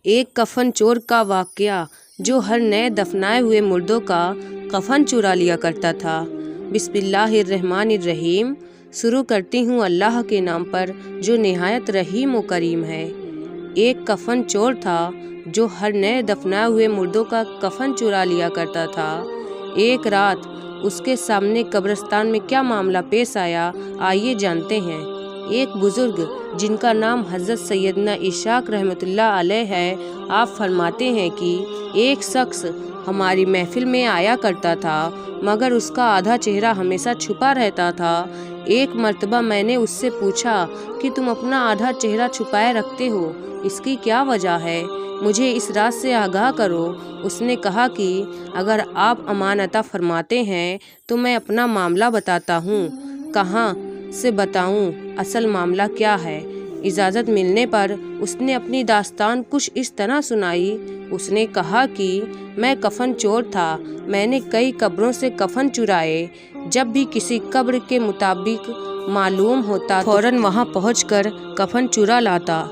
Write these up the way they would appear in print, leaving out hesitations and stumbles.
ایک کفن چور کا واقعہ جو ہر نئے دفنائے ہوئے مردوں کا کفن چرا لیا کرتا تھا۔ بسم اللہ الرحمن الرحیم۔ شروع کرتی ہوں اللہ کے نام پر جو نہایت رحیم و کریم ہے۔ ایک کفن چور تھا جو ہر نئے دفنائے ہوئے مردوں کا کفن چرا لیا کرتا تھا۔ ایک رات اس کے سامنے قبرستان میں کیا معاملہ پیش آیا، آئیے جانتے ہیں۔ ایک بزرگ جن کا نام حضرت سیدنا اسحاق رحمۃ اللہ علیہ ہے، آپ فرماتے ہیں کہ ایک شخص ہماری محفل میں آیا کرتا تھا مگر اس کا آدھا چہرہ ہمیشہ چھپا رہتا تھا۔ ایک مرتبہ میں نے اس سے پوچھا کہ تم اپنا آدھا چہرہ چھپائے رکھتے ہو، اس کی کیا وجہ ہے؟ مجھے اس راز سے آگاہ کرو۔ اس نے کہا کہ اگر آپ امان عطا فرماتے ہیں تو میں اپنا معاملہ بتاتا ہوں۔ کہاں سے بتاؤں، اصل معاملہ کیا ہے؟ اجازت ملنے پر اس نے اپنی داستان کچھ اس طرح سنائی۔ اس نے کہا کہ میں کفن چور تھا، میں نے کئی قبروں سے کفن چرائے۔ جب بھی کسی قبر کے مطابق معلوم ہوتا فوراً وہاں پہنچ کر کفن چرا لاتا۔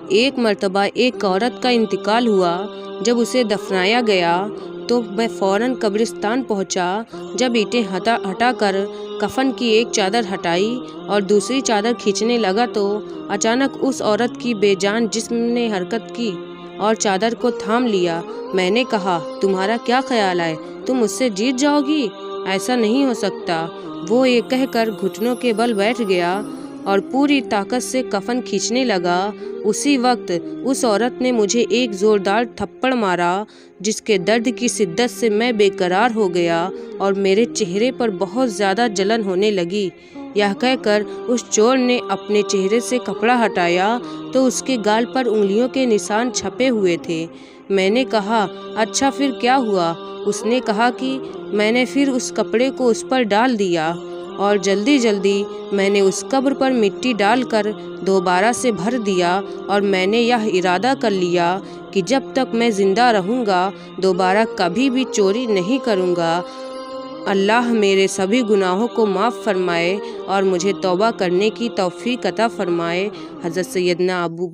ایک مرتبہ ایک عورت کا انتقال ہوا، جب اسے دفنایا گیا تو میں فوراً قبرستان پہنچا۔ جب اینٹیں ہٹا کر کفن کی ایک چادر ہٹائی اور دوسری چادر کھینچنے لگا تو اچانک اس عورت کی بے جان جسم نے حرکت کی اور چادر کو تھام لیا۔ میں نے کہا، تمہارا کیا خیال ہے، تم مجھ سے جیت جاؤ گی؟ ایسا نہیں ہو سکتا۔ وہ یہ کہہ کر گھٹنوں کے بل بیٹھ گیا اور پوری طاقت سے کفن کھینچنے لگا۔ اسی وقت اس عورت نے مجھے ایک زوردار تھپڑ مارا جس کے درد کی شدت سے میں بے قرار ہو گیا اور میرے چہرے پر بہت زیادہ جلن ہونے لگی۔ یہ کہہ کر اس چور نے اپنے چہرے سے کپڑا ہٹایا تو اس کے گال پر انگلیوں کے نشان چھپے ہوئے تھے۔ میں نے کہا، اچھا پھر کیا ہوا؟ اس نے کہا کہ میں نے پھر اس کپڑے کو اس پر ڈال دیا اور جلدی جلدی میں نے اس قبر پر مٹی ڈال کر دوبارہ سے بھر دیا اور میں نے یہ ارادہ کر لیا کہ جب تک میں زندہ رہوں گا دوبارہ کبھی بھی چوری نہیں کروں گا۔ اللہ میرے سبھی گناہوں کو معاف فرمائے اور مجھے توبہ کرنے کی توفیق عطا فرمائے۔ حضرت سیدنا ابو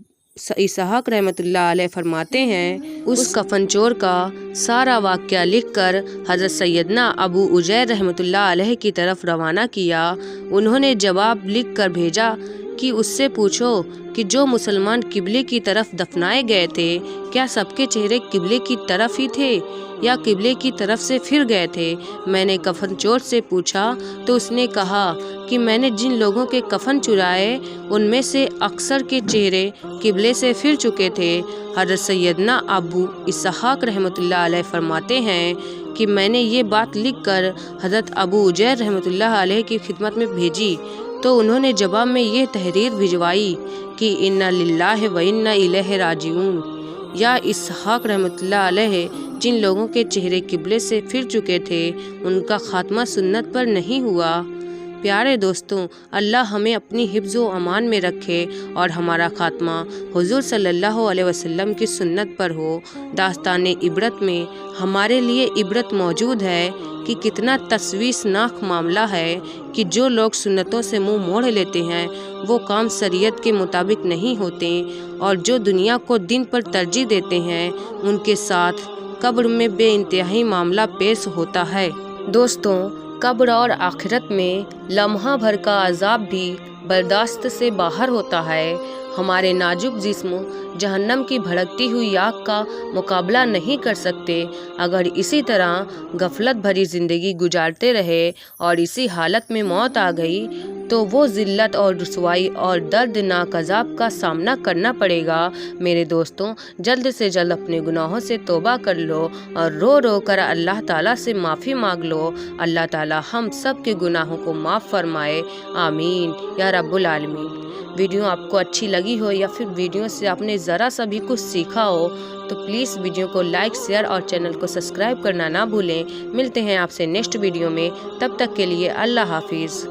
اسحاق رحمۃ اللہ علیہ فرماتے ہیں، اس کفن چور کا سارا واقعہ لکھ کر حضرت سیدنا ابو اجیر رحمۃ اللہ علیہ کی طرف روانہ کیا۔ انہوں نے جواب لکھ کر بھیجا کہ اس سے پوچھو کہ جو مسلمان قبلے کی طرف دفنائے گئے تھے کیا سب کے چہرے قبلے کی طرف ہی تھے یا قبلے کی طرف سے پھر گئے تھے؟ میں نے کفن چور سے پوچھا تو اس نے کہا کہ میں نے جن لوگوں کے کفن چرائے ان میں سے اکثر کے چہرے قبلے سے پھر چکے تھے۔ حضرت سیدنا ابو اسحاق رحمۃ اللہ علیہ فرماتے ہیں کہ میں نے یہ بات لکھ کر حضرت ابو اجیر رحمۃ اللہ علیہ کی خدمت میں بھیجی تو انہوں نے جواب میں یہ تحریر بھجوائی کہ انا للہ و انا الیہ راجعون۔ یا اسحاق رحمۃ اللہ علیہ جن لوگوں کے چہرے قبلے سے پھر چکے تھے ان کا خاتمہ سنت پر نہیں ہوا۔ پیارے دوستوں، اللہ ہمیں اپنی حفظ و امان میں رکھے اور ہمارا خاتمہ حضور صلی اللہ علیہ وسلم کی سنت پر ہو۔ داستان عبرت میں ہمارے لیے عبرت موجود ہے کہ کتنا تشویشناک معاملہ ہے کہ جو لوگ سنتوں سے منہ موڑ لیتے ہیں وہ کام شریعت کے مطابق نہیں ہوتے اور جو دنیا کو دین پر ترجیح دیتے ہیں ان کے ساتھ قبر میں بے انتہائی معاملہ پیش ہوتا ہے۔ دوستوں، قبر اور آخرت میں لمحہ بھر کا عذاب بھی برداشت سے باہر ہوتا ہے۔ ہمارے نازک جسم جہنم کی بھڑکتی ہوئی آگ کا مقابلہ نہیں کر سکتے۔ اگر اسی طرح غفلت بھری زندگی گزارتے رہے اور اسی حالت میں موت آ گئی تو وہ ذلت اور رسوائی اور دردناک عذاب کا سامنا کرنا پڑے گا۔ میرے دوستوں، جلد سے جلد اپنے گناہوں سے توبہ کر لو اور رو رو کر اللہ تعالیٰ سے معافی مانگ لو۔ اللہ تعالیٰ ہم سب کے گناہوں کو معاف فرمائے، آمین یا رب العالمین۔ ویڈیو آپ کو اچھی لگی ہو یا پھر ویڈیو سے آپ نے ذرا سا بھی کچھ سیکھا ہو تو پلیز ویڈیو کو لائک، شیئر اور چینل کو سبسکرائب کرنا نہ بھولیں۔ ملتے ہیں آپ سے نیکسٹ ویڈیو میں، تب تک کے لیے اللہ حافظ۔